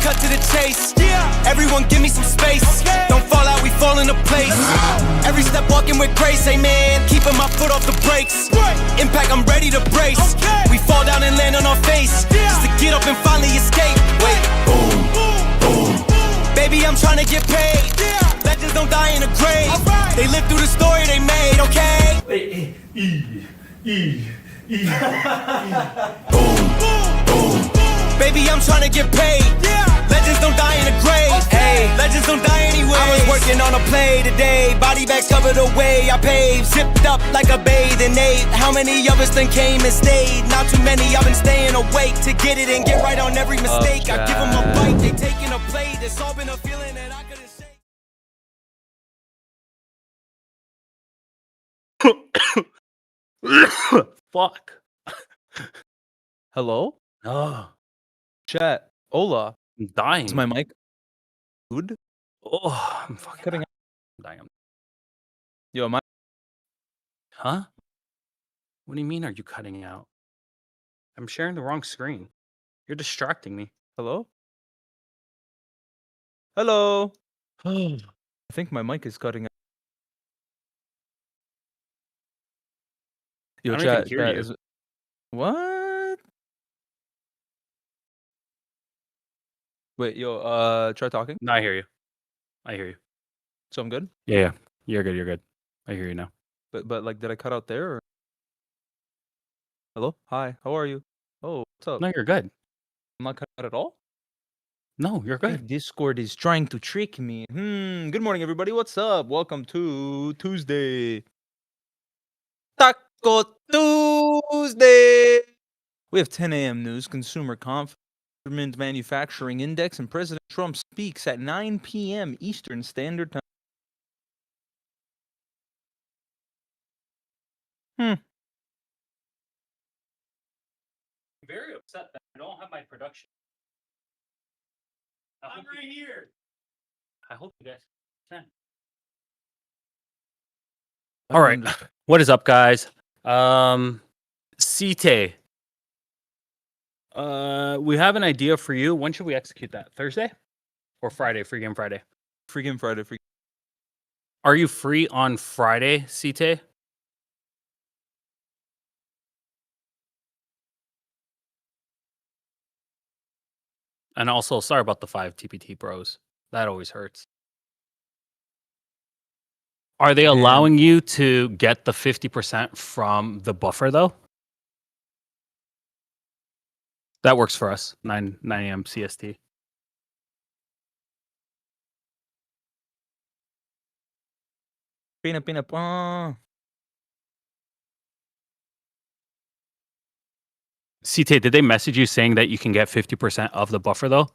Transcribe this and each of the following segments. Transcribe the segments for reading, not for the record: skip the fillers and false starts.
cut to the chase. Everyone give me some space. Don't fall out, we fall into place. Every step walking with grace, amen. Keeping my foot off the brakes. Impact, I'm ready to brace. We fall down and land on our face, just to get up and finally escape. Wait, boom, boom. Baby, I'm trying to get paid. Legends don't die in a grave. They live through the story they made, okay? Boom, boom. Baby, I'm trying to get paid. Legends don't die in a grave. Hey, legends don't die anyway. I was working on a play today. Body bags covered away. I paved, zipped up like a bathing ape. How many of us then came and stayed? Not too many. I've been staying awake to get it and get right on every mistake. I give them a bite, they taking a plate. It's all been a feeling that I couldn't shake. Fuck. Hello? Oh, Chat. Hola. I'm dying. Is my mic good? Oh, I'm fucking Cutting dying. Yo, my Huh? What do you mean, are you cutting out? I'm sharing the wrong screen. You're distracting me. hello? Hello. Oh, I think my mic is cutting out. Yo, I don't even chat. hear Chat you. is... What? Wait, yo, try talking. No, I hear you. I hear you. So I'm good? Yeah. You're good. You're good. I hear you now. But like, did I cut out there? Or... Hello? Hi. How are you? Oh, what's up? No, you're good. I'm not cut out at all? No, you're Hey, good. Discord is trying to trick me. Good morning, everybody. What's up? Welcome to Tuesday. Taco Tuesday. We have 10 a.m. news, consumer confidence, manufacturing index, and President Trump speaks at 9 p.m. Eastern Standard Time. I'm very upset that I don't have my production. I'm right here. I hope you guys can. All right. What is up, guys? Cite. We have an idea for you. When should we execute that? Thursday or Friday? Free game Friday. Freaking Friday. Are you free on Friday, Cite? And also, sorry about the 5 TPT bros. That always hurts. Are they allowing you to get the 50% from the buffer, though? That works for us. 9 a.m. CST. Pina. CT, did they message you saying that you can get 50% of the buffer, though?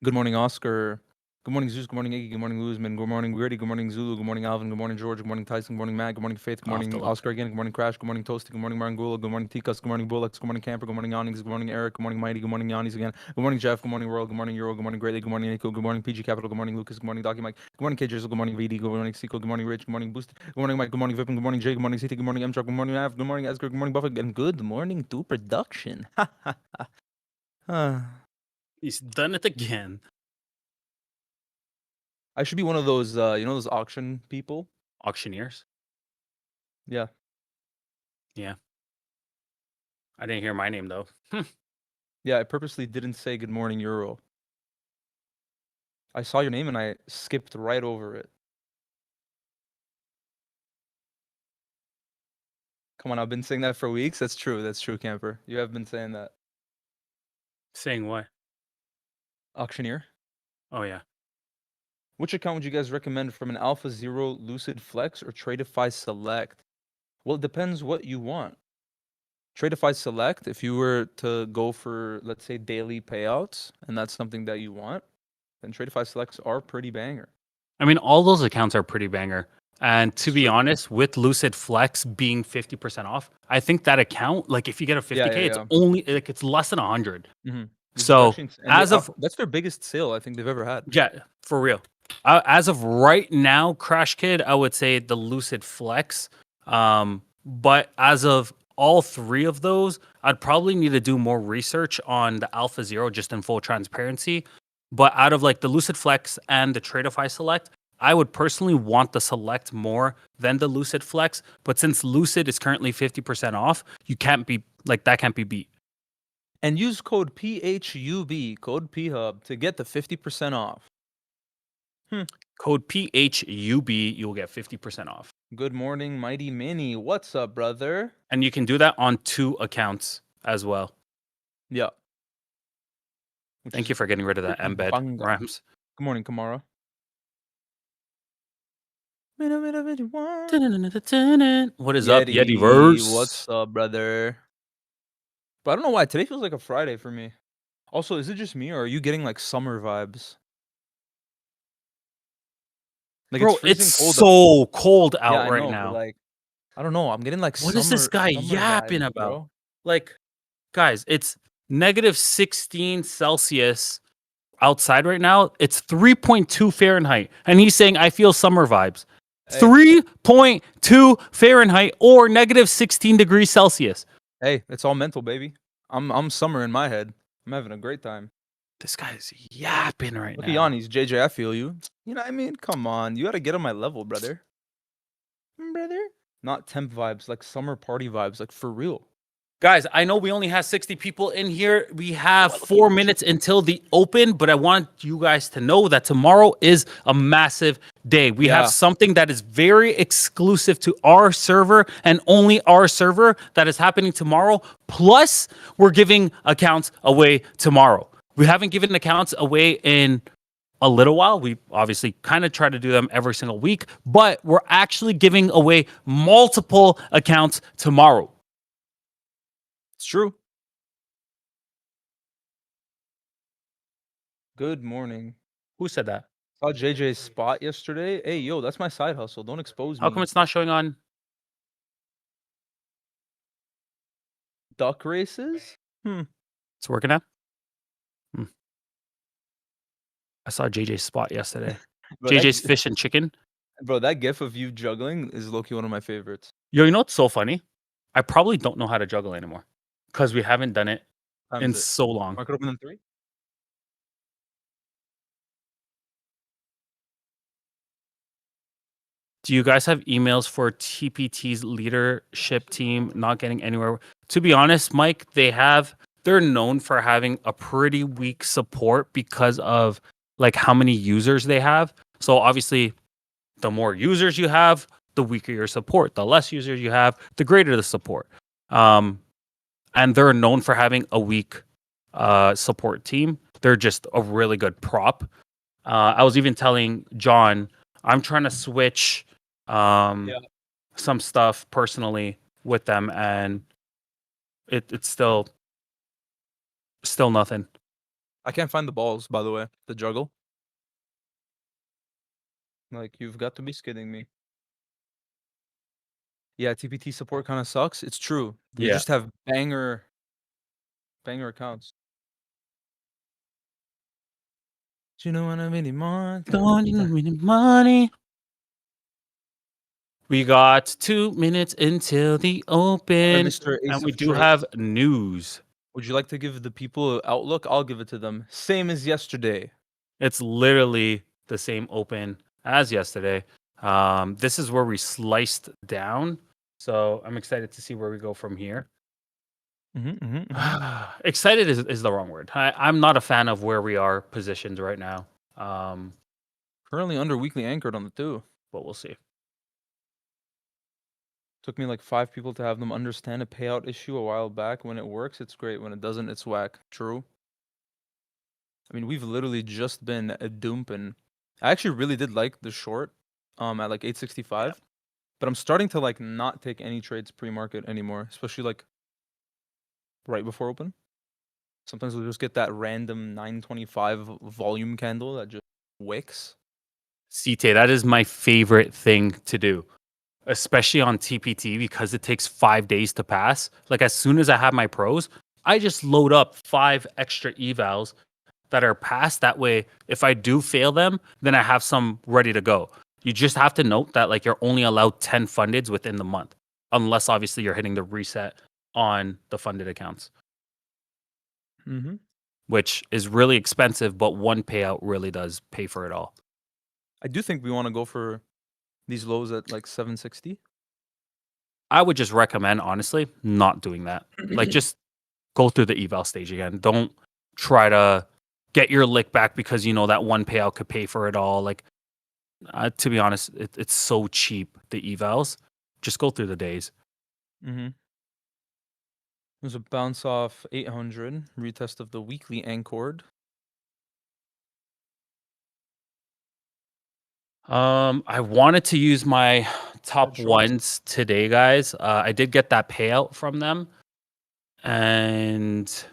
Good morning, Oscar. Good morning, Zeus. Good morning, Iggy. Good morning, Luzman. Good morning, Gritty. Good morning, Zulu. Good morning, Alvin. Good morning, George. Good morning, Tyson. Good morning, Matt. Good morning, Faith. Good morning, Oscar again. Good morning, Crash. Good morning, Toasty. Good morning, Marangula. Good morning, Tikas. Good morning, Bullocks. Good morning, Camper. Good morning, Yawnies. Good morning, Eric. Good morning, Mighty. Good morning, Yawnies again. Good morning, Jeff. Good morning, Royal. Good morning, Euro. Good morning, Greatly. Good morning, Nico. Good morning, PG Capital. Good morning, Lucas. Good morning, Docky Mike. Good morning, K Drizzle. Good morning, VD. Good morning, Seco. Good morning, Rich. Good morning, Boost. Good morning, Mike. Good morning, Vipin. Good morning, Jay. Good morning, CT. Good morning, M Truck. Good morning, Av. Good morning, Asger. Good morning, Buffett. And good morning to production. He's done it again. I should be one of those, those auction people. Auctioneers? Yeah. Yeah. I didn't hear my name, though. Yeah, I purposely didn't say good morning, Euro. I saw your name and I skipped right over it. Come on, I've been saying that for weeks. That's true, Camper. You have been saying that. Saying what? Auctioneer. Oh, yeah. Which account would you guys recommend from an Alpha Zero, Lucid Flex, or Tradeify Select? Well, it depends what you want. Tradeify Select, if you were to go for, let's say, daily payouts, and that's something that you want, then Tradeify Selects are pretty banger. I mean, all those accounts are pretty banger. And to be honest, with Lucid Flex being 50% off, I think that account, like if you get a 50K, it's only like it's less than 100. Mm-hmm. So that's their biggest sale I think they've ever had. Yeah, for real. As of right now, Crash Kid, I would say the Lucid Flex. But as of all three of those, I'd probably need to do more research on the Alpha Zero just in full transparency. But out of like the Lucid Flex and the Tradeify Select, I would personally want the Select more than the Lucid Flex. But since Lucid is currently 50% off, you can't be like that can't be beat. And use code PHUB, code PHUB, to get the 50% off. Code PHUB, you'll get 50% off. Good morning, Mighty Mini. What's up, brother? And you can do that on 2 accounts as well. Yeah. Thank you for getting rid of that embed, Rams. Good morning, Kamara. What is up, Yetiverse? What's up, brother? But I don't know why. Today feels like a Friday for me. Also, is it just me, or are you getting like summer vibes? Like, bro, it's so cold out right now. Like, I don't know. I'm getting like what is this guy yapping vibes, about? Bro. Like, guys, it's negative 16 Celsius outside right now. It's 3.2 Fahrenheit. And he's saying, I feel summer vibes. Hey. 3.2 Fahrenheit or negative 16 degrees Celsius. Hey, it's all mental, baby. I'm summer in my head. I'm having a great time. This guy's yapping right now. Look at Yanni's. JJ, I feel you. You know what I mean? Come on. You got to get on my level, brother. Brother? Not temp vibes, like summer party vibes, like for real. Guys, I know we only have 60 people in here. We have 4 minutes until the open, but I want you guys to know that tomorrow is a massive day. We have something that is very exclusive to our server and only our server that is happening tomorrow. Plus, we're giving accounts away tomorrow. We haven't given accounts away in a little while. We obviously kind of try to do them every single week, but we're actually giving away multiple accounts tomorrow. It's true. Good morning. Who said that? Saw JJ's spot yesterday. Hey, yo, that's my side hustle. Don't expose me. How come it's not showing on duck races? It's working out. I saw JJ's spot yesterday. Bro, JJ's fish and chicken. Bro, that gif of you juggling is low-key one of my favorites. Yo, you know what's so funny? I probably don't know how to juggle anymore because we haven't done it in so long. Mark it open in 3. Do you guys have emails for TPT's leadership team not getting anywhere? To be honest, Mike, they're known for having a pretty weak support because of like how many users they have. So obviously, the more users you have, the weaker your support. The less users you have, the greater the support. And they're known for having a weak support team. They're just a really good prop. I was even telling John, I'm trying to switch some stuff personally with them, and it's still nothing. I can't find the balls, by the way. The juggle. Like, you've got to be skidding me. Yeah, TPT support kind of sucks. It's true. They just have banger accounts. Do you know what I mean? Don't you need money? We got 2 minutes until the open, and we do have news. Would you like to give the people an outlook? I'll give it to them. Same as yesterday. It's literally the same open as yesterday. This is where we sliced down. So I'm excited to see where we go from here. Excited is the wrong word. I'm not a fan of where we are positioned right now. Currently under weekly anchored on the 2. But we'll see. Took me like 5 people to have them understand a payout issue a while back. When it works, it's great. When it doesn't, it's whack. True. I mean, we've literally just been dumping. I actually really did like the short at like 865. But I'm starting to like not take any trades pre-market anymore, especially like right before open. Sometimes we'll just get that random 925 volume candle that just wicks. CT, that is my favorite thing to do, especially on TPT, because it takes 5 days to pass. Like, as soon as I have my pros, I just load up 5 extra evals that are passed. That way, if I do fail them, then I have some ready to go. You just have to note that like you're only allowed 10 fundeds within the month. unless obviously you're hitting the reset on the funded accounts, Mm-hmm. which is really expensive, but one payout really does pay for it all. I do think we want to go for these lows at like 760. I would just recommend, honestly, not doing that. Like, just go through the eval stage again. Don't try to get your lick back because you know that one payout could pay for it all. Like, to be honest, it's so cheap, the evals. Just go through the days. Mm-hmm. There's a bounce off 800, retest of the weekly anchored. I wanted to use my top Shorts. ones today, guys. I did get that payout from them, and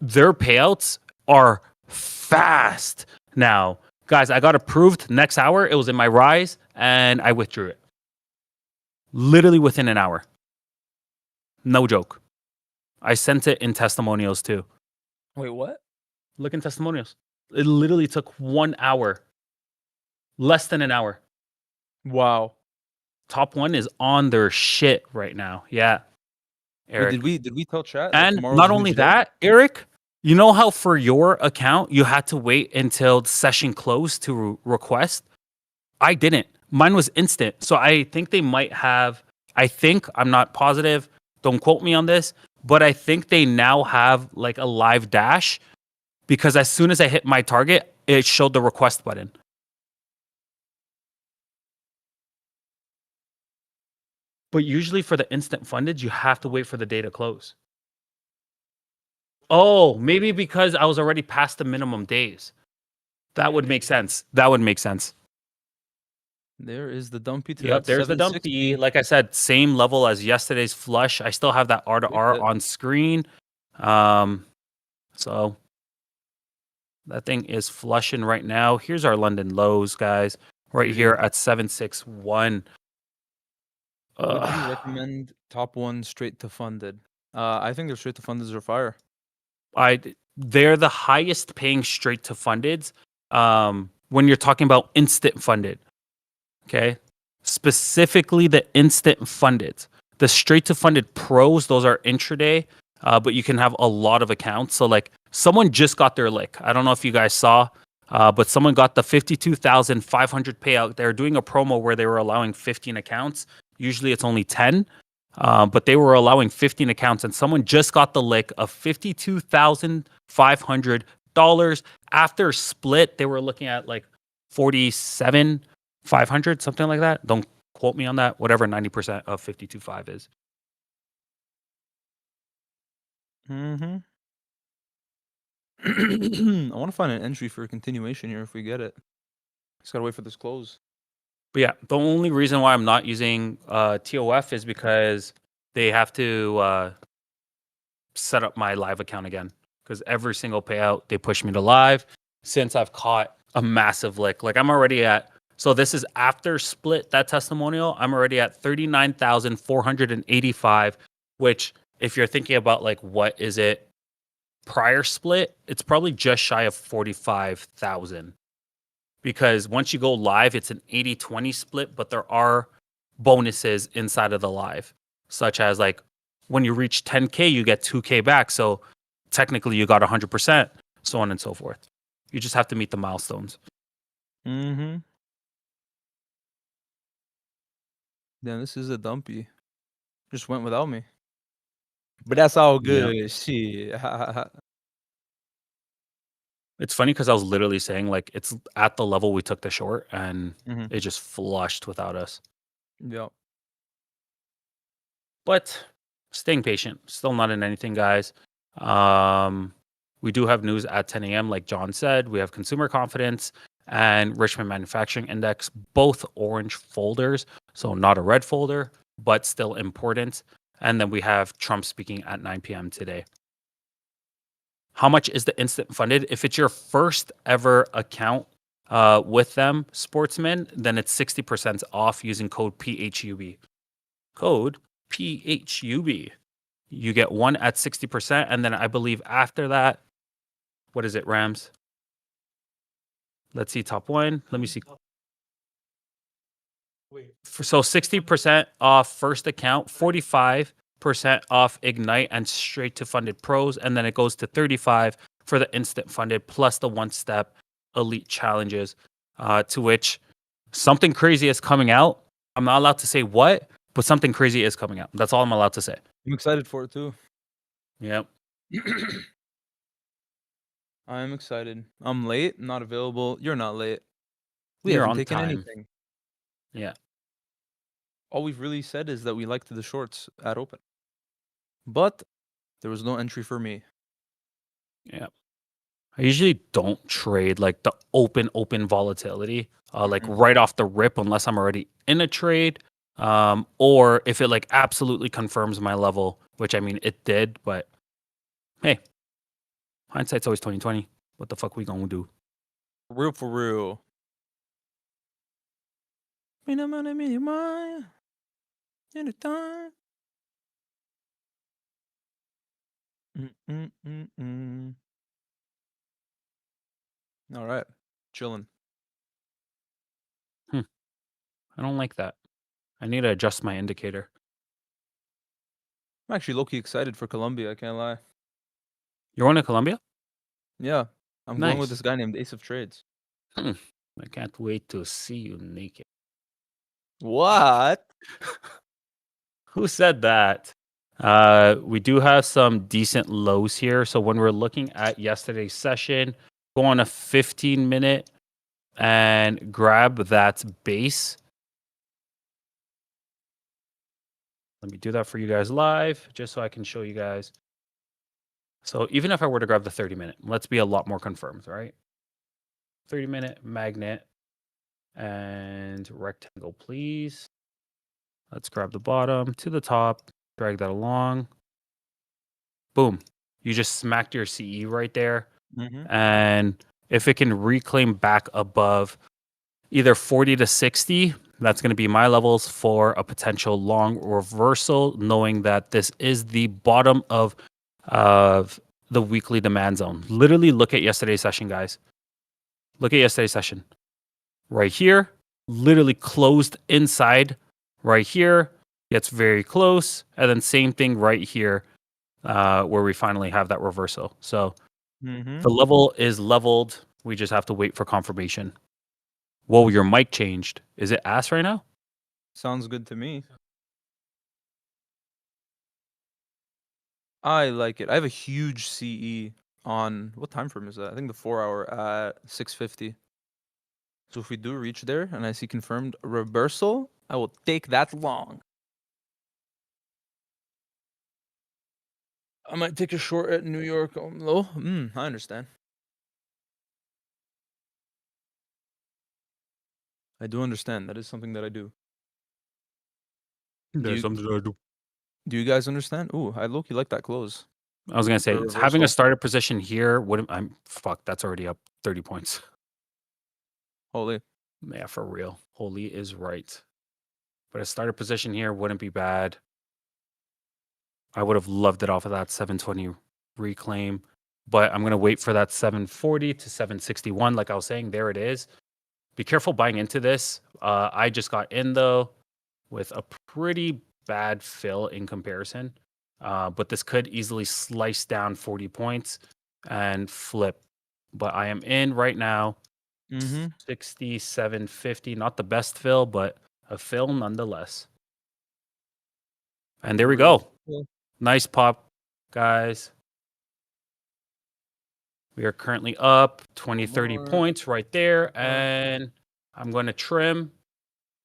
their payouts are fast now. Guys, I got approved next hour. It was in my rise, and I withdrew it. Literally within an hour. No joke. I sent it in testimonials too. Wait, what? Look in testimonials. It literally took 1 hour. Less than an hour. Wow. Top one is on their shit right now. Yeah. Eric. Wait, did we tell chat? that And tomorrow's not a only huge day? that, Eric, you know how for your account you had to wait until the session closed to request? I didn't. Mine was instant. So I think they might have, I'm not positive, don't quote me on this, but I think they now have like a live dash because as soon as I hit my target, it showed the request button. But usually for the instant funded, you have to wait for the day to close. Oh, maybe because I was already past the minimum days. That would make sense. That would make sense. There is the dumpy to Yep, that there's the 760. dumpy. Like I said, same level as yesterday's flush. I still have that R to R on screen. So that thing is flushing right now. Here's our London lows, guys. Right here at 761. Would you recommend top one straight to funded? I think their straight to fundeds are fire. They're the highest paying straight to fundeds when you're talking about instant funded. Okay. Specifically the instant funded. The straight to funded pros, those are intraday, but you can have a lot of accounts. So like someone just got their lick. I don't know if you guys saw, but someone got the 52,500 payout. They're doing a promo where they were allowing 15 accounts. Usually it's only 10. But they were allowing 15 accounts, and someone just got the lick of $52,500. After split, they were looking at like 47,500, something like that. Don't quote me on that. Whatever 90% of 52.5 is. Mm-hmm. I want to find an entry for a continuation here if we get it. Just gotta wait for this close. But yeah, the only reason why I'm not using TOF is because they have to set up my live account again. Because every single payout, they push me to live since I've caught a massive lick. Like I'm already at, so this is after split, that testimonial, I'm already at 39,485, which if you're thinking about like, what is it prior split, it's probably just shy of 45,000. Because once you go live, it's an 80-20 split, but there are bonuses inside of the live, such as like when you reach 10K, you get 2K back. So technically you got 100%, so on and so forth. You just have to meet the milestones. Mm-hmm. Damn, this is a dumpy. Just went without me. But that's all good. Yeah. Shit. It's funny because I was literally saying like it's at the level we took the short and Mhm. it just flushed without us. Yep. But staying patient, still not in anything, guys. We do have news at 10 a.m. Like John said, we have consumer confidence and Richmond Manufacturing Index, both orange folders. So not a red folder, but still important. And then we have Trump speaking at 9 p.m. today. How much is the instant funded? If it's your first ever account with them, Sportsman, then it's 60% off using code PHUB. Code PHUB. You get one at 60%. And then I believe after that, what is it, Rams? Let's see top one. Let me see. So 60% off first account, 45% off Ignite and straight to funded pros, and then it goes to 35 for the instant funded plus the one step elite challenges. To which something crazy is coming out. I'm not allowed to say what, but something crazy is coming out. That's all I'm allowed to say. I'm excited for it too. Yep. I'm excited. I'm late, not available. You're not late. We You're haven't on taken time. anything. Yeah. All we've really said is that we liked the shorts at open. But there was no entry for me. Yeah. I usually don't trade like the open volatility, like right off the rip, unless I'm already in a trade, or if it like absolutely confirms my level, which I mean it did. But hey, hindsight's always 2020. What the fuck we gonna do? Real for real. Anytime. All right, chilling. I don't like that. I need to adjust my indicator. I'm actually low-key excited for Colombia. I can't lie. You're going to Colombia? Yeah, I'm going with Nice. this guy named Ace of Trades. I can't wait to see you naked. What? Who said that? We do have some decent lows here. So when we're looking at yesterday's session, go on a 15-minute and grab that base. Let me do that for you guys live, just so I can show you guys. So even if I were to grab the 30-minute, let's be a lot more confirmed, right? 30-minute magnet and rectangle, please. Let's grab the bottom to the top, drag that along. Boom. You just smacked your CE right there. And if it can reclaim back above either 40 to 60, that's going to be my levels for a potential long reversal, knowing that this is the bottom of the weekly demand zone. Literally look at yesterday's session, guys. Look at yesterday's session. Right here, literally closed inside. Right here, gets very close. And then same thing right here, where we finally have that reversal. So the level is leveled. We just have to wait for confirmation. Whoa, your mic changed. Is it ass right now? Sounds good to me. I like it. I have a huge CE on what time frame is that? I think the 4-hour at 6:50. So if we do reach there and I see confirmed reversal, I will take that long. I might take a short at New York low. I understand. I do understand. That is something that I do. There's something I do. Do you guys understand? Ooh, I low-key like that close. I was gonna say For having a reversal. starter position here wouldn't. I'm fuck. That's already up 30 points. Holy. Yeah, for real. Holy is right. But a starter position here wouldn't be bad. I would have loved it off of that 720 reclaim, but I'm gonna wait for that 740 to 761. Like I was saying, there it is. Be careful buying into this. I just got in though with a pretty bad fill in comparison. But this could easily slice down 40 points and flip. But I am in right now. 67.50. Not the best fill, but a fill nonetheless. And there we go. Nice pop, guys. We are currently up 20, 30 points right there. And I'm going to trim.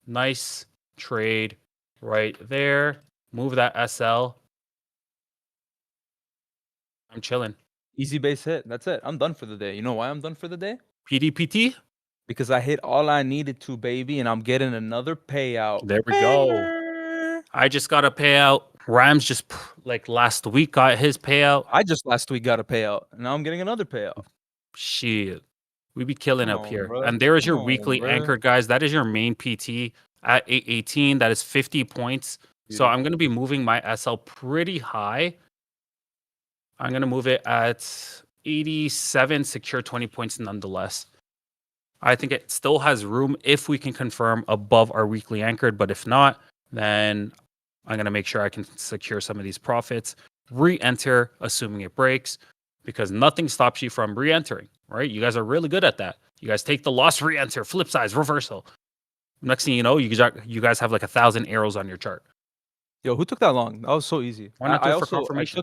Nice trade right there. Move that SL. I'm chilling. Easy base hit. That's it. I'm done for the day. You know why I'm done for the day? PDPT? Because I hit all I needed to, baby, and I'm getting another payout. There we go. I just got a payout. Rams just like last week got his payout. I just last week got a payout, and now I'm getting another payout. Shit. We be killing Come up on, here. bro. And there is your Come on, weekly bro. anchor, guys. That is your main PT at 818. That is 50 points. So I'm going to be moving my SL pretty high. I'm going to move it at 87, secure 20 points nonetheless. I think it still has room if we can confirm above our weekly anchored. But if not, then I'm going to make sure I can secure some of these profits, re-enter, assuming it breaks, because nothing stops you from re-entering, right? You guys are really good at that. You guys take the loss, re-enter, flip size, reversal. Next thing you know, you guys have like 1,000 arrows on your chart. Yo, who took that long? That was so easy. Why not do I it for also confirmation?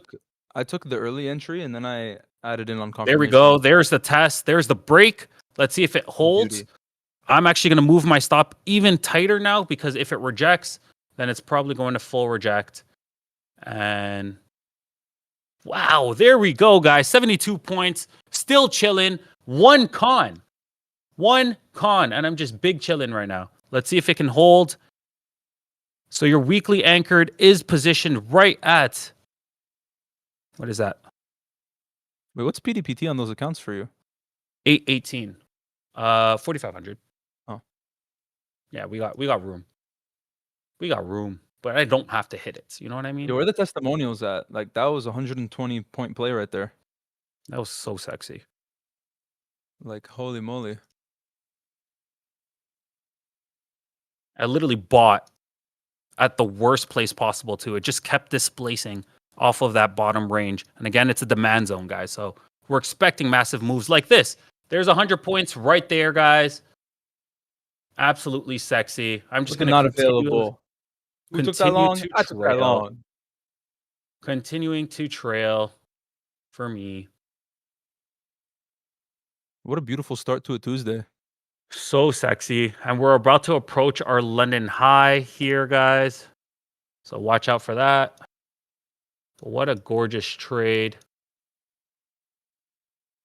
I took the early entry and then I added in on There we confirmation. go. There's the test. There's the break. Let's see if it holds. Beauty. I'm actually going to move my stop even tighter now because if it rejects, then it's probably going to full reject. And wow, there we go, guys. 72 points. Still chilling. One con. And I'm just big chilling right now. Let's see if it can hold. So your weekly anchored is positioned right at, what is that? Wait, what's PDPT on those accounts for you? 818. 4,500. Oh. Yeah, we got room. We got room, but I don't have to hit it. You know what I mean? Yo, where are the testimonials at? Like that was a 120 point play right there. That was so sexy. Like holy moly. I literally bought at the worst place possible too. It just kept displacing off of that bottom range. And again, it's a demand zone, guys. So we're expecting massive moves like this. There's 100 points right there, guys. Absolutely sexy. I'm just going to not continue. available. Who took that Continue long? to I took that trail. long. Continuing to trail for me. What a beautiful start to a Tuesday. So sexy. And we're about to approach our London high here, guys. So watch out for that. What a gorgeous trade.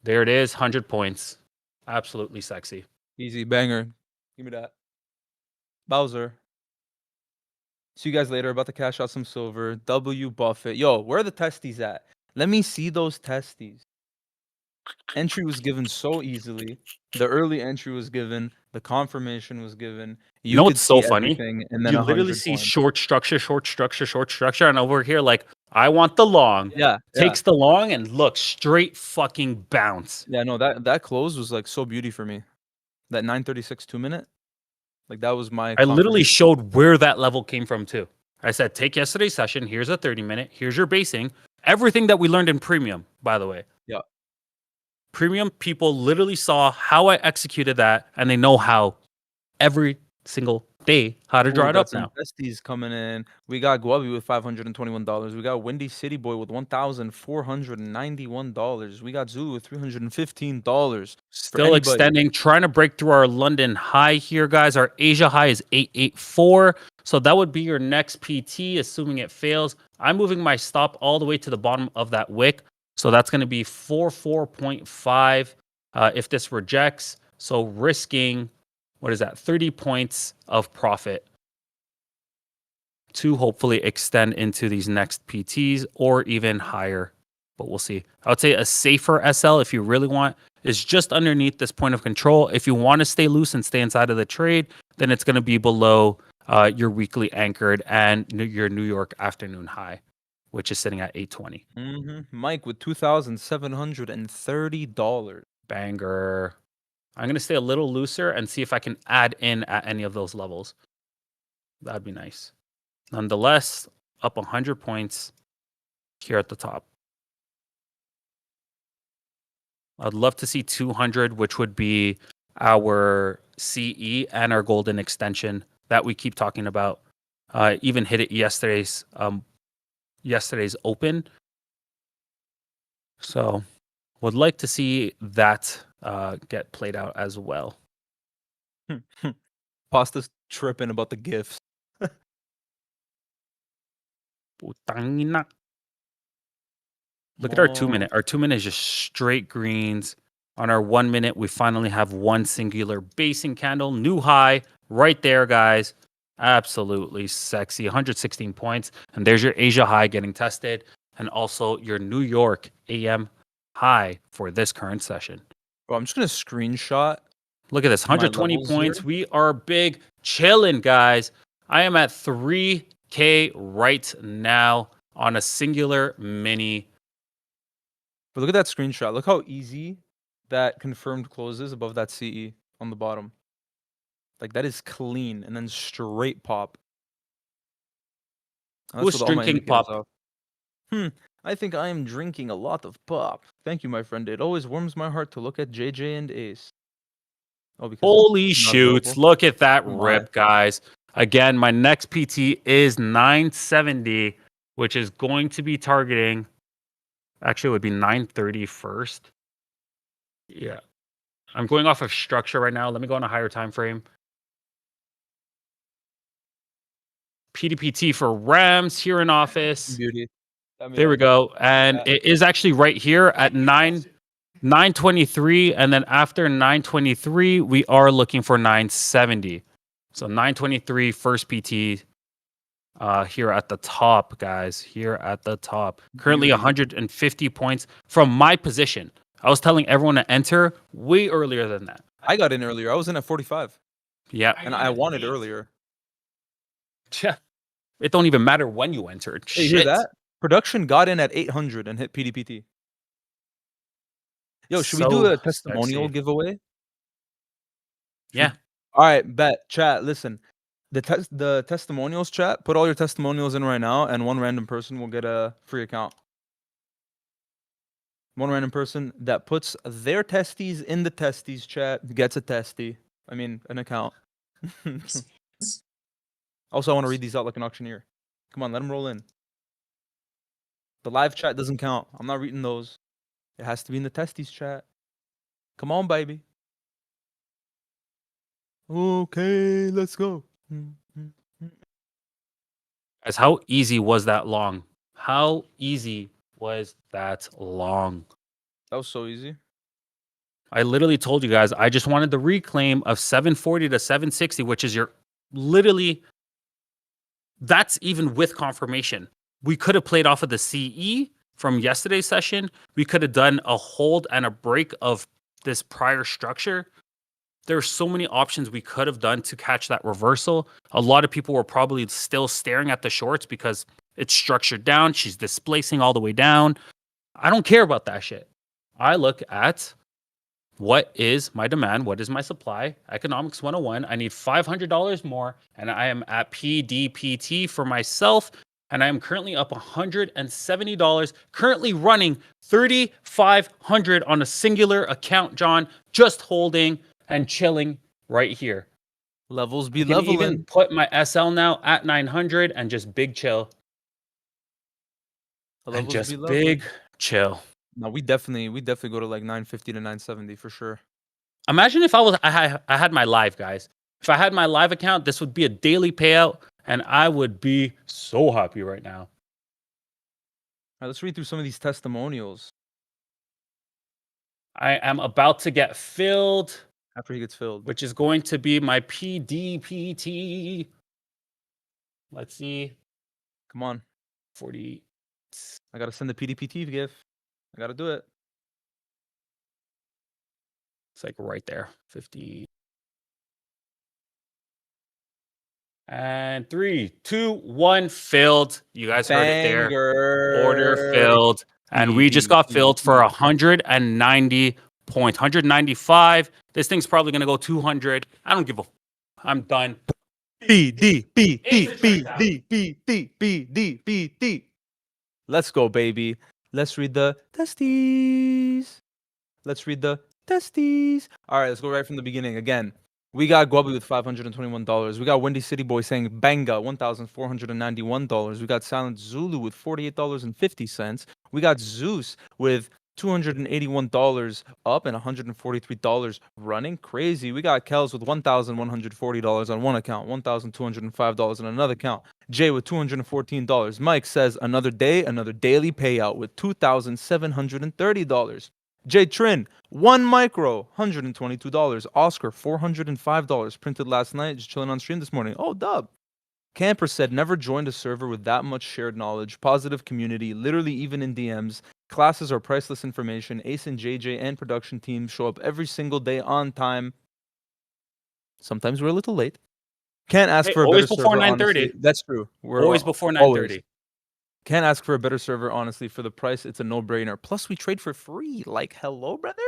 There it is, 100 points. Absolutely sexy. Easy banger. Give me that. Bowser. See you guys later. About to cash out some silver. W Buffett. Yo, where are the testes at? Let me see those testes. Entry was given so easily. The early entry was given. The confirmation was given. You know could what's so see funny? everything, and then You literally 100 see points. short structure, and over here, like, I want the long. Yeah. Takes the long and look, straight fucking bounce. Yeah, no, that close was like so beauty for me. That 9:36 2-minute. Like that was my I literally confirmation. showed where that level came from too. I said, take yesterday's session. Here's a 30-minute. Here's your basing. Everything that we learned in premium, by the way. Yeah. Premium people literally saw how I executed that, and they know how every single day how to draw it up now. Besties coming in. We got Guavi with $521. We got Windy City Boy with $1,491. We got Zulu with $315. Still extending, trying to break through our London high here, guys. Our Asia high is 884. So that would be your next PT, assuming it fails. I'm moving my stop all the way to the bottom of that wick. So that's going to be 44.5 if this rejects. So risking, what is that, 30 points of profit to hopefully extend into these next PTs or even higher. But we'll see. I would say a safer SL, if you really want, is just underneath this point of control. If you want to stay loose and stay inside of the trade, then it's going to be below your weekly anchored and your New York afternoon high, which is sitting at 820. Mike with $2,730. Banger. I'm going to stay a little looser and see if I can add in at any of those levels. That'd be nice. Nonetheless, up 100 points here at the top. I'd love to see 200, which would be our CE and our golden extension that we keep talking about. Even hit it yesterday's open. So would like to see that get played out as well. Pasta's tripping about the gifts. Putangina. Look at our 2-minute. Our 2-minute is just straight greens. On our 1-minute, we finally have one singular basing candle. New high right there, guys. Absolutely sexy. 116 points. And there's your Asia high getting tested. And also your New York AM high for this current session. Bro, I'm just going to screenshot. Look at this. 120 points. Here. We are big chilling, guys. I am at 3K right now on a singular mini. But look at that screenshot. Look how easy that confirmed closes above that CE. on the bottom. Like that is clean, and then straight pop. And Who's that's with all my drinking indicators pop? off. I think I am drinking a lot of pop. Thank you, my friend. It always warms my heart to look at JJ and Ace. Oh, because Holy it's not shoots. available. Look at that Oh my. rip, guys. Again, my next PT is 970, which is going to be targeting. Actually, it would be 930 first. Yeah. I'm going off of structure right now. Let me go on a higher time frame. PDPT for Rams here in office. Beauty. There we go. And it is actually right here at 923. And then after 923, we are looking for 970. So 923 first PT here at the top, guys. Here at the top. Currently 150 points from my position. I was telling everyone to enter way earlier than that. I got in earlier. I was in at 45. Yeah. And I wanted earlier. Yeah. It don't even matter when you entered. Hey, you hear that? Production got in at 800 and hit PDPT. Yo, should we do a testimonial giveaway? Yeah. All right, bet. Chat, listen. The testimonials chat, put all your testimonials in right now, and one random person will get a free account. One random person that puts their testes in the testes chat gets a testy. I mean, an account. Also, I want to read these out like an auctioneer. Come on, let them roll in. The live chat doesn't count. I'm not reading those. It has to be in the testes chat. Come on, baby. Okay, let's go. Guys, how easy was that long? How easy was that long? That was so easy. I literally told you guys, I just wanted the reclaim of 740 to 760, which is your literally, that's even with confirmation. We could have played off of the CE from yesterday's session. We could have done a hold and a break of this prior structure. There's so many options we could have done to catch that reversal. A lot of people were probably still staring at the shorts because it's structured down. She's displacing all the way down. I don't care about that shit. I look at what is my demand, what is my supply, economics 101. I need $500 more, and I am at PDPT for myself, and I am currently up $170, currently running 3,500 on a singular account, John, just holding and chilling right here. Levels be I can leveling. even put my SL now at 900 and just big chill. And just big chill. No, we definitely go to like 950 to 970 for sure. Imagine if I had my live, guys. If I had my live account, this would be a daily payout, and I would be so happy right now. All right, let's read through some of these testimonials. I am about to get filled. After he gets filled. Which is going to be my PDPT. Let's see. Come on. 40. I got to send the PDPT gift. I got to do it. It's like right there. 50. And 3, 2, 1, filled. You guys heard it there. Order filled. And we just got filled for 190 points. 195. This thing's probably going to go 200. I don't give a. I'm done. B. Let's go, baby. Let's read the testes. All right, let's go right from the beginning. Again, we got Guabi with $521. We got Windy City Boy saying Banga, $1,491. We got Silent Zulu with $48.50. We got Zeus with $281 up and $143 running. Crazy. We got Kels with $1,140 on one account, $1,205 on another account. Jay with $214. Mike says another day, another daily payout with $2,730. Jay Trin, 1 micro, $122. Oscar, $405. Printed last night, just chilling on stream this morning. Oh, dub. Camper said, never joined a server with that much shared knowledge, positive community, literally even in DMs. Classes are priceless information. Ace and JJ and production team show up every single day on time. Sometimes we're a little late. Can't ask for a better server. Always before 9:30. That's true. We're always before 9:30. Can't ask for a better server, honestly. For the price, it's a no-brainer. Plus, we trade for free. Like, hello, brother?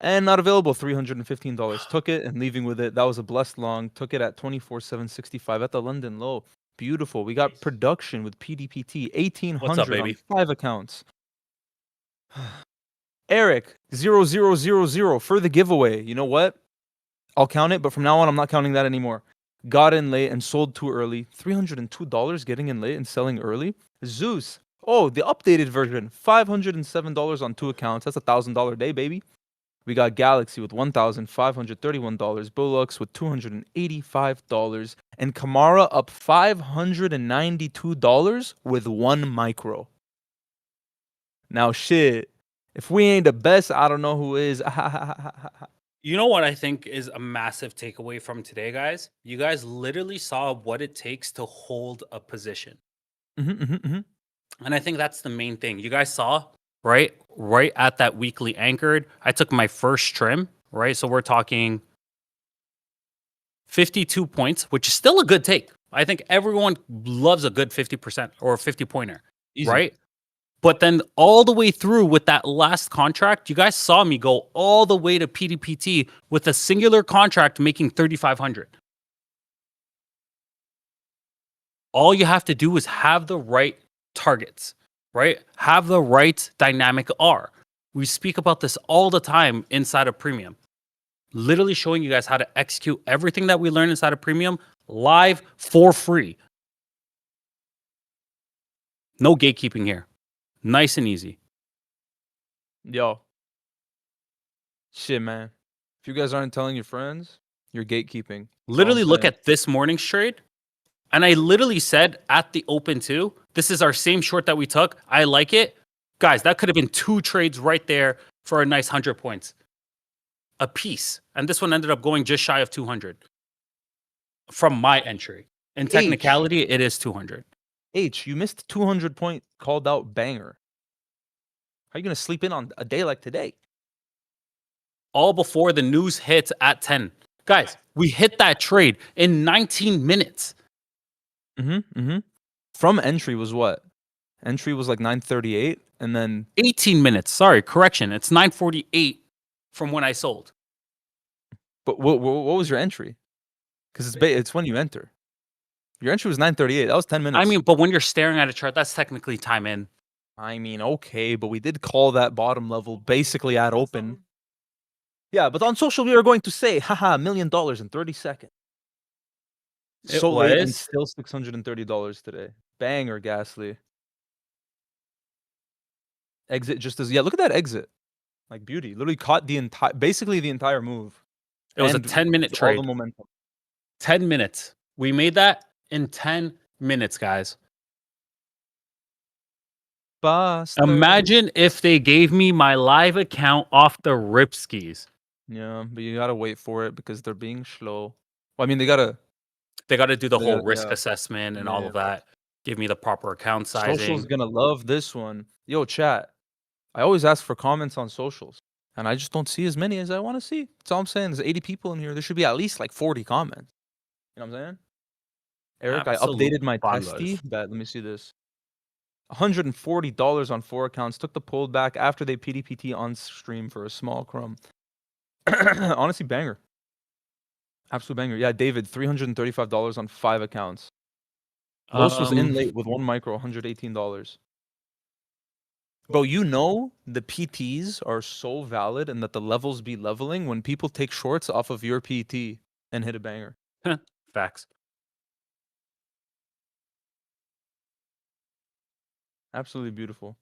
And not available, $315. Took it and leaving with it. That was a blessed long. Took it at 24,765 at the London low. Beautiful. We got production with PDPT, 1,800 on baby? 5 accounts. Eric, 0000 for the giveaway. You know what? I'll count it, but from now on, I'm not counting that anymore. Got in late and sold too early. $302 getting in late and selling early. Zeus. Oh, the updated version. $507 on 2 accounts. That's $1,000 day, baby. We got Galaxy with $1,531, Bullocks with $285, and Kamara up $592 with 1 micro. Now, shit, if we ain't the best, I don't know who is. You know what I think is a massive takeaway from today, guys? You guys literally saw what it takes to hold a position. And I think that's the main thing. You guys saw, right at that weekly anchored, I took my first trim, right? So we're talking 52 points, which is still a good take. I think everyone loves a good 50% or 50 pointer, right? But then all the way through with that last contract, you guys saw me go all the way to PDPT with a singular contract making 3,500. All you have to do is have the right targets, right? Have the right dynamic R. We speak about this all the time inside of Premium. Literally showing you guys how to execute everything that we learn inside of Premium live for free. No gatekeeping here. Nice and easy. Yo. Shit, man. If you guys aren't telling your friends, you're gatekeeping. Literally look at this morning's trade. And I literally said at the open too, this is our same short that we took. I like it. Guys, that could have been 2 trades right there for a nice 100 points a piece. And this one ended up going just shy of 200 from my entry. In technicality, it is 200. You missed 200 point called out banger. How are you going to sleep in on a day like today? All before the news hits at 10. Guys, we hit that trade in 19 minutes. From entry was what? Entry was like 9:38 and then 18 minutes. Sorry, correction. It's 9:48 from when I sold. But what was your entry? Because it's when you enter. Your entry was 9:38. That was 10 minutes. I mean, but when you're staring at a chart, that's technically time in. I mean, okay, but we did call that bottom level basically at open. Yeah, but on social we are going to say, haha, $1 million in 30 seconds. So late and still $630 today. Banger, Ghastly. Exit just as look at that exit. Like beauty. Literally caught the entire move. It was a 10-minute trade. All the momentum. 10 minutes. We made that in 10 minutes, guys. Bastard. Imagine if they gave me my live account off the Ripskis. Yeah, but you gotta wait for it because they're being slow. Well, I mean, they gotta do the whole risk assessment and all of that. Give me the proper account sizing. Social's gonna love this one. Yo, chat. I always ask for comments on socials, and I just don't see as many as I want to see. That's all I'm saying. There's 80 people in here. There should be at least like 40 comments. You know what I'm saying? Eric, Absolute I updated my bangers. testy. Let me see this. $140 on 4 accounts. Took the pullback after they PDPT on stream for a small crumb. Honestly, banger. Absolute banger. Yeah, David, $335 on 5 accounts. Most was in late with 1 micro, $118. Bro, you know the PTs are so valid and that the levels be leveling when people take shorts off of your PT and hit a banger. Facts. Absolutely beautiful.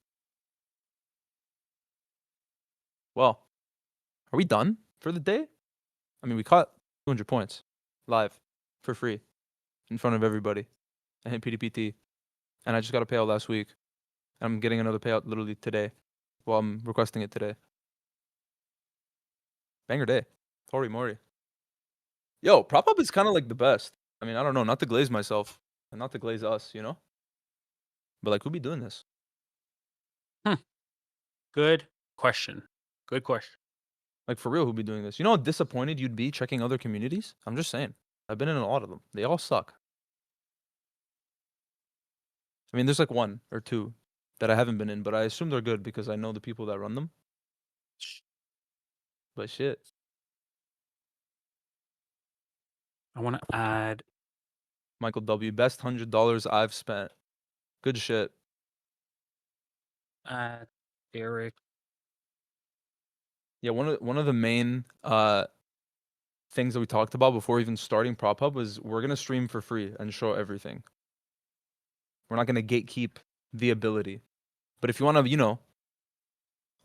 Well, are we done for the day? I mean, we caught 200 points live for free in front of everybody. I hit PDPT, and I just got a payout last week. I'm getting another payout literally today. Well, I'm requesting it today. Banger day. Tori Mori. Yo, Prophub is kind of like the best. I mean, I don't know, not to glaze myself and not to glaze us, you know? But like, who be doing this? Good question. Good question. Like, for real, who be doing this? You know how disappointed you'd be checking other communities? I'm just saying. I've been in a lot of them. They all suck. I mean, there's like 1 or 2 that I haven't been in, but I assume they're good because I know the people that run them. But shit. I want to add. Michael W. Best $100 I've spent. Good shit. Add Eric. Yeah, one of the main things that we talked about before even starting Prophub was we're gonna stream for free and show everything. We're not gonna gatekeep the ability. But if you wanna,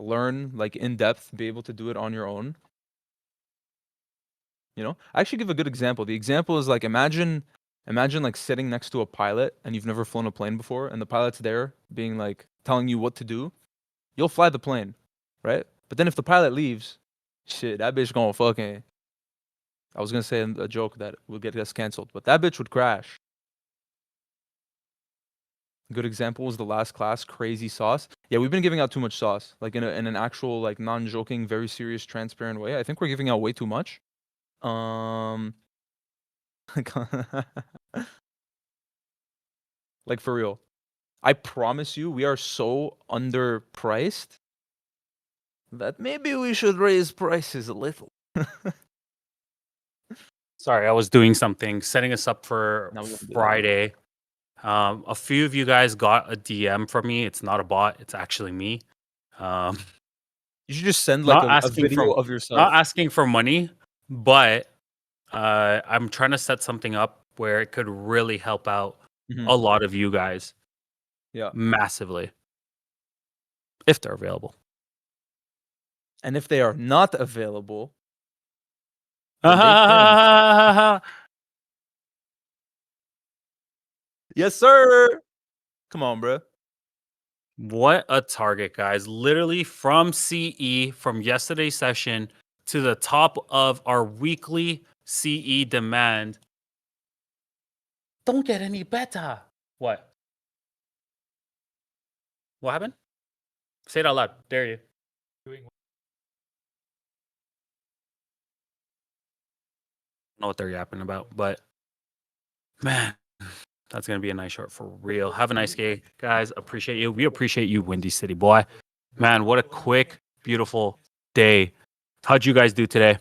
learn like in depth, be able to do it on your own. I actually give a good example. The example is like imagine like sitting next to a pilot and you've never flown a plane before, and the pilot's there being like telling you what to do. You'll fly the plane, right? But then if the pilot leaves, shit, that bitch gonna fucking. I was gonna say a joke that would get us canceled, but that bitch would crash. Good example was the last class, crazy sauce. Yeah, we've been giving out too much sauce, like in an actual like non-joking, very serious, transparent way. I think we're giving out way too much. Like for real. I promise you, we are so underpriced that maybe we should raise prices a little. Sorry, I was doing something, setting us up for No, we won't do that. Friday. A few of you guys got a DM from me. It's not a bot. It's actually me. You should just send like Not a video of yourself. Not asking for money, but I'm trying to set something up where it could really help out Mhm. a lot of you guys. Yeah. Massively. If they're available. And if they are not available, then they can. Yes, sir. Come on, bro. What a target, guys. Literally from CE, from yesterday's session to the top of our weekly CE demand. Don't get any better. What? What happened? Say it out loud. Dare you. I don't know what they're yapping about, but man, that's going to be a nice short for real. Have a nice day, guys. Appreciate you. We appreciate you, Windy City boy. Man, what a quick, beautiful day. How'd you guys do today?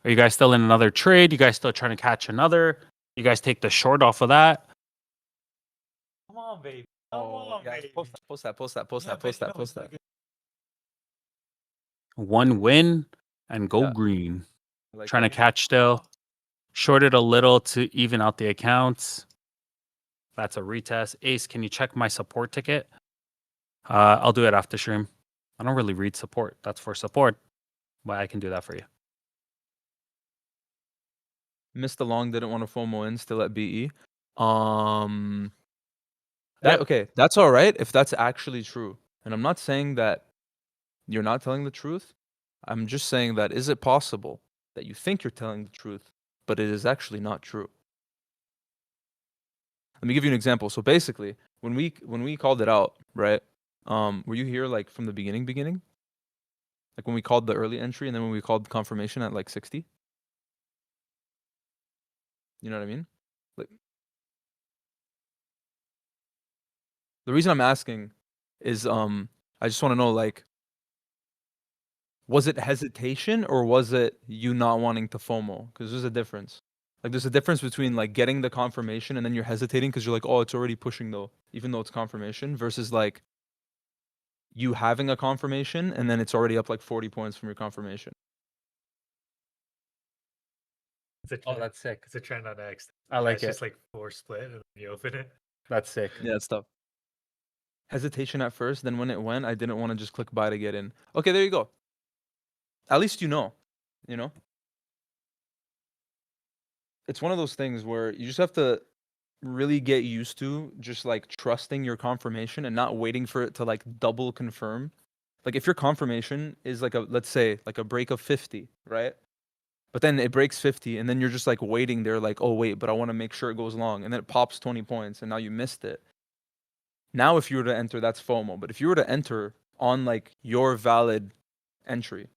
Are you guys still in another trade? You guys still trying to catch another? You guys take the short off of that? Come on, baby. Come on, guys, baby. post that. One win and go Yeah. green. Like Trying that. to catch still. Shorted a little to even out the accounts. That's a retest. Ace, can you check my support ticket? I'll do it after stream. I don't really read support. That's for support, but I can do that for you. Missed the long, didn't want to FOMO in, still at BE. Yep. Okay, that's all right if that's actually true. And I'm not saying that you're not telling the truth. I'm just saying that is it possible that you think you're telling the truth, but it is actually not true? Let me give you an example. So basically, when we called it out, right? Were you here like from the beginning? Like when we called the early entry and then when we called confirmation at like 60? You know what I mean? Like, the reason I'm asking is I just want to know, like, was it hesitation or was it you not wanting to FOMO? Because there's a difference. Like there's a difference between like getting the confirmation and then you're hesitating because you're like, oh, it's already pushing though, even though it's confirmation, versus like you having a confirmation and then it's already up like 40 points from your confirmation. It's a Oh, trend. that's sick. It's a trend on X. I like It's it. just like 4 split and then you open it. That's sick. Yeah, it's tough. Hesitation at first, then when it went, I didn't want to just click buy to get in. Okay, there you go. At least you know. It's one of those things where you just have to really get used to just like trusting your confirmation and not waiting for it to like double confirm. Like if your confirmation is like let's say like a break of 50, right? But then it breaks 50 and then you're just like waiting there like, oh wait, but I want to make sure it goes long, and then it pops 20 points and now you missed it. Now if you were to enter, that's FOMO. But if you were to enter on like your valid entry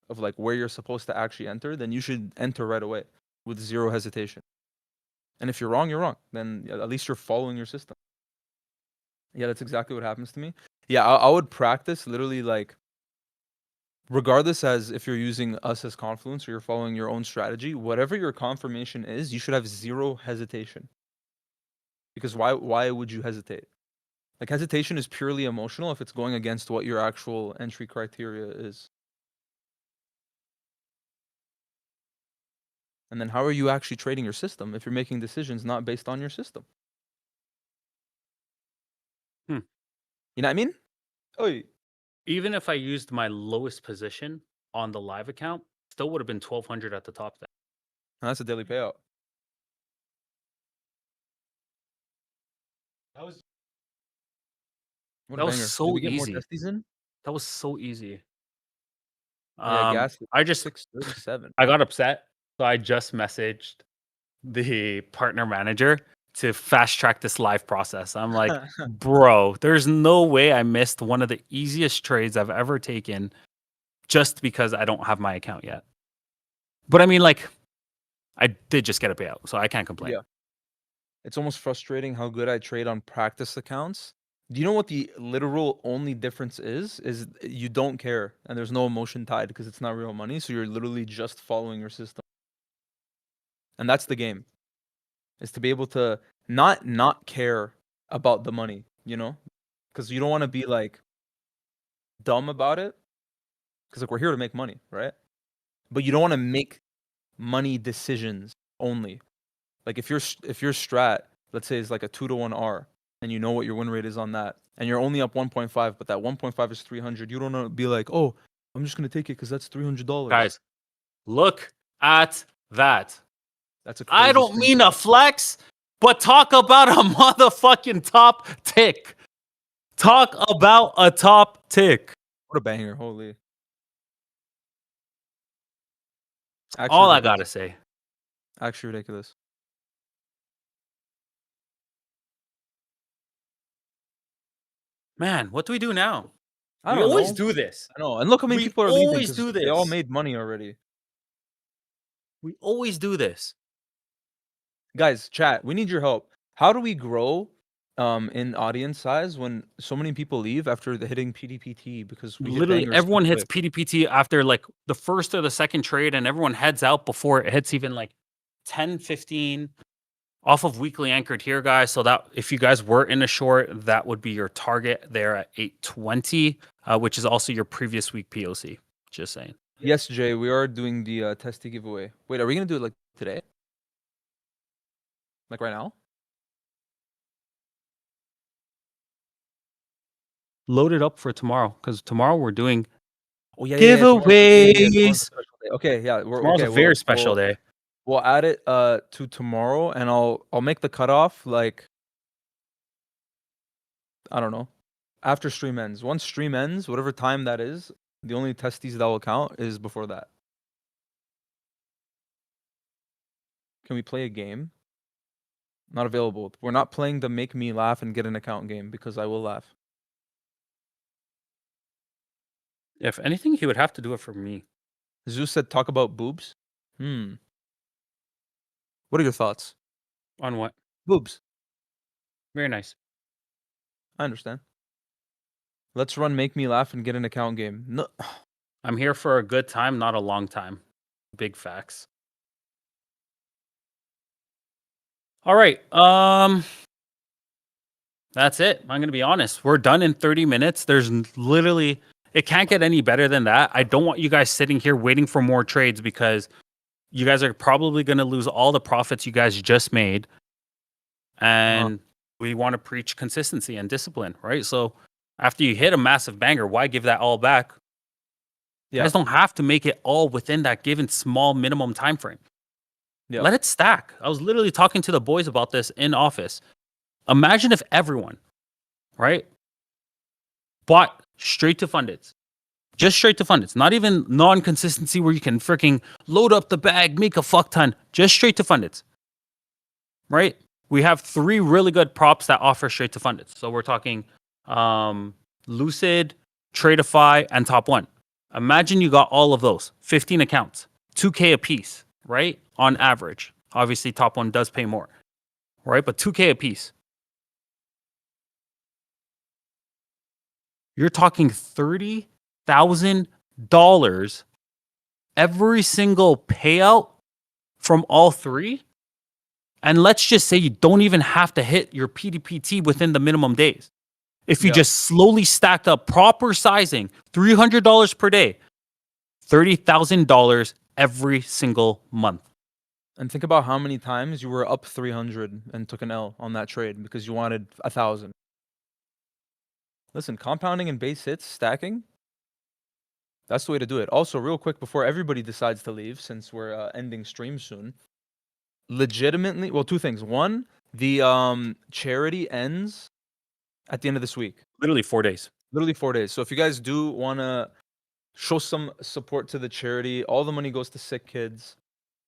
of like where you're supposed to actually enter, then you should enter right away with zero hesitation. And if you're wrong, you're wrong. Then at least you're following your system. Yeah, that's exactly what happens to me. Yeah, I would practice literally like regardless as if you're using us as Confluence or you're following your own strategy, whatever your confirmation is, you should have zero hesitation. Because why would you hesitate? Like hesitation is purely emotional if it's going against what your actual entry criteria is. And then how are you actually trading your system if you're making decisions not based on your system? Hmm. You know what I mean? Oh, Even if I used my lowest position on the live account, still would have been 1,200 at the top. Then that's a daily payout. That was What that a was banger. Did so we get more easy. testies in? That was so easy. Yeah, gas. I just 637. I got upset, so I just messaged the partner manager to fast track this live process. I'm like, bro, there's no way I missed one of the easiest trades I've ever taken just because I don't have my account yet. But I mean, like, I did just get a payout, so I can't complain. Yeah. It's almost frustrating how good I trade on practice accounts. Do you know what the literal only difference is? Is you don't care and there's no emotion tied because it's not real money. So you're literally just following your system. And that's the game. Is to be able to not care about the money, you know? Because you don't want to be like dumb about it. Because like we're here to make money, right? But you don't want to make money decisions only. Like if your strat, let's say, is like a 2-to-1 R, and you know what your win rate is on that, and you're only up 1.5, but that 1.5 is 300, you don't know, be like, oh, I'm just gonna take it because that's $300. Guys, look at that. That's a crazy I don't mean a screenshot. flex, but talk about a motherfucking top tick. Talk about a top tick. What a banger! Holy. Actually All I ridiculous. gotta say. Actually ridiculous. Man, what do we do now? I We don't always know. do this. I know. And look how many We people are leaving always 'cause do they all this. made money already. We always do this. Guys, chat, we need your help. How do we grow in audience size when so many people leave after the hitting PDPT because we hit Literally, bangers so everyone hits quick? PDPT after like the first or the second trade, and everyone heads out before it hits even like 10, 15 off of weekly anchored here, guys. So that if you guys were in a short, that would be your target there at 820, which is also your previous week POC. Just saying. Yes, Jay, we are doing the testy giveaway. Wait, are we gonna do it like today? Like right now? Load it up for tomorrow because tomorrow we're doing Oh yeah, yeah, tomorrow's a giveaways. special day. Okay, yeah, we're Tomorrow's okay. a very special we'll, day. We'll add it to tomorrow, and I'll make the cutoff like I don't know after stream ends. Once stream ends, whatever time that is, the only testes that will count is before that. Can we play a game? Not available. We're not playing the make me laugh and get an account game because I will laugh. If anything, he would have to do it for me. Zeus said talk about boobs. What are your thoughts? On what? Boobs. Very nice. I understand. Let's run make me laugh and get an account game. No. I'm here for a good time, not a long time. Big facts. All right. That's it. I'm gonna be honest. We're done in 30 minutes. There's literally it can't get any better than that. I don't want you guys sitting here waiting for more trades because you guys are probably gonna lose all the profits you guys just made. And we want to preach consistency and discipline, right? So after you hit a massive banger, why give that all back? You guys don't have to make it all within that given small minimum time frame. Yeah. Let it stack. I was literally talking to the boys about this in office. Imagine if everyone, right, bought straight to fundeds. Just straight to fundeds. Not even non-consistency where you can freaking load up the bag, make a fuck ton. Just straight to fundeds. Right? We have 3 really good props that offer straight to fundeds. So we're talking Lucid, Tradeify, and Top 1. Imagine you got all of those. 15 accounts. 2K a piece, right? On average. Obviously, Top 1 does pay more. Right? But 2K a piece. You're talking $30,000 every single payout from all three. And let's just say you don't even have to hit your PDPT within the minimum days. If you just slowly stacked up proper sizing, $300 per day, $30,000 every single month. And think about how many times you were up 300 and took an L on that trade because you wanted 1,000. Listen, compounding and base hits, stacking, that's the way to do it. Also, real quick before everybody decides to leave, since we're ending stream soon, legitimately, well, two things. One, the charity ends at the end of this week. Literally 4 days. Literally 4 days. So if you guys do want to show some support to the charity, all the money goes to sick kids.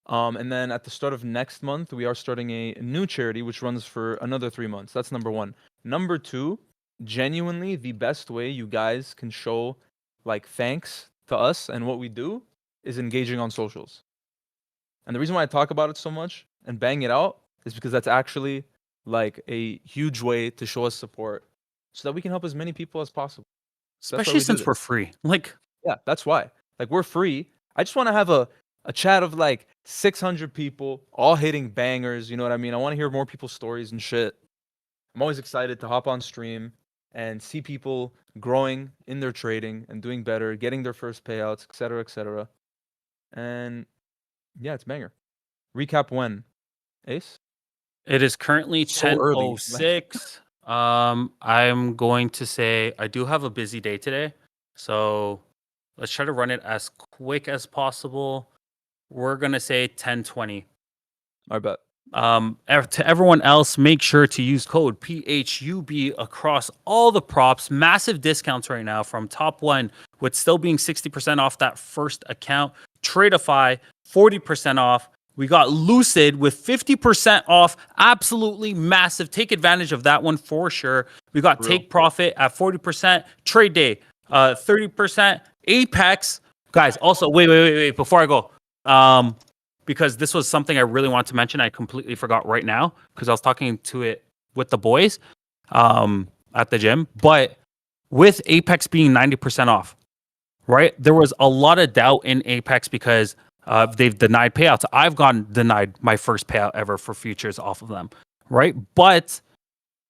And then at the start of next month, we are starting a new charity, which runs for another 3 months. That's number one. Number two, genuinely the best way you guys can show like thanks to us and what we do is engaging on socials. And the reason why I talk about it so much and bang it out is because that's actually like a huge way to show us support so that we can help as many people as possible. Especially since we're free. Like, yeah, that's why. Like, we're free. I just want to have a chat of like 600 people all hitting bangers. You know what I mean? I want to hear more people's stories and shit. I'm always excited to hop on stream and see people growing in their trading and doing better, getting their first payouts, etc., etc. And yeah, it's banger. Recap when? Ace? it is currently So early. 10:06. I'm going to say I do have a busy day today. So let's try to run it as quick as possible. We're going to say 10:20. I bet. To everyone else, make sure to use code PHUB across all the props. Massive discounts right now from Top One, with still being 60% off that first account. Tradeify 40% off. We got Lucid with 50% off. Absolutely massive. Take advantage of that one for sure. We got Take Profit at 40%. Trade Day 30%. Apex, guys. Also, wait. Before I go, because this was something I really want to mention. I completely forgot right now because I was talking to it with the boys at the gym. But with Apex being 90% off, right? There was a lot of doubt in Apex because they've denied payouts. I've gotten denied my first payout ever for futures off of them, right? But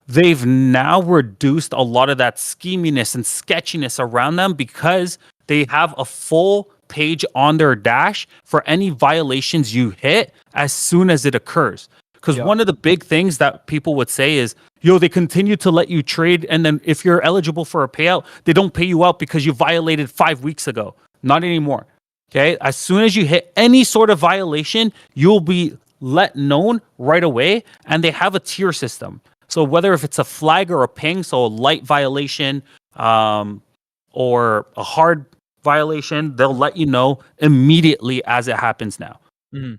they've now reduced a lot of that scheminess and sketchiness around them because they have a full page on their dash for any violations you hit as soon as it occurs. Because one of the big things that people would say is, they continue to let you trade, and then if you're eligible for a payout, they don't pay you out because you violated 5 weeks ago. Not anymore. Okay? As soon as you hit any sort of violation, you'll be let known right away, and they have a tier system. So whether if it's a flag or a ping, so a light violation or a hard violation, they'll let you know immediately as it happens now. Mm-hmm.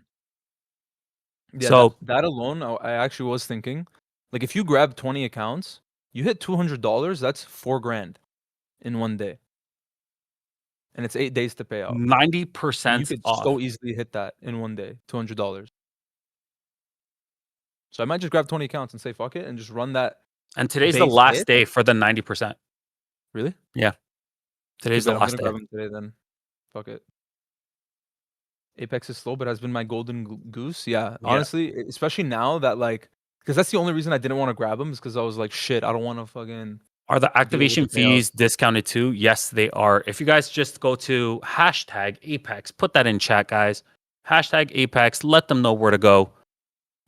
Yeah, so that alone, I actually was thinking, like if you grab 20 accounts, you hit $200, that's $4,000 in one day. And it's 8 days to pay out. 90% you could off. so easily hit that in one day, $200. So I might just grab 20 accounts and say fuck it and just run that. And today's the last day for the 90%. Really? Yeah. Today's the last day. Grab them today then. Fuck it. Apex is slow, but has been my golden goose. Yeah, honestly, especially now that like, because that's the only reason I didn't want to grab them is because I was like, shit, I don't want to fucking. Are the activation fees discounted too? Yes, they are. If you guys just go to #Apex, put that in chat, guys. #Apex, let them know where to go.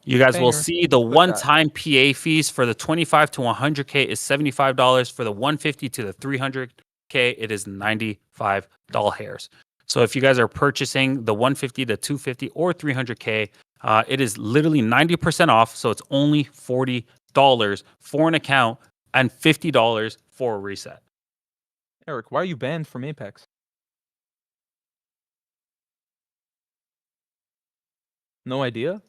You guys will see the one-time PA fees for the 25 to 100K is $75. For the 150 to the 300K, it is $95 hairs. So if you guys are purchasing the 150 to 250 or 300K, it is literally 90% off. So it's only $40 for an account and $50 for a reset. Eric, why are you banned from Apex? No idea?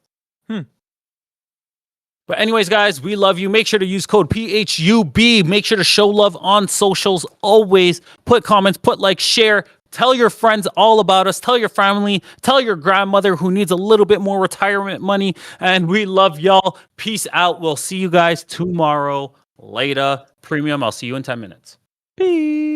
But anyways, guys, we love you. Make sure to use code PHUB. Make sure to show love on socials always. Put comments, put likes, share. Tell your friends all about us. Tell your family. Tell your grandmother who needs a little bit more retirement money. And we love y'all. Peace out. We'll see you guys tomorrow. Later. Premium, I'll see you in 10 minutes. Peace.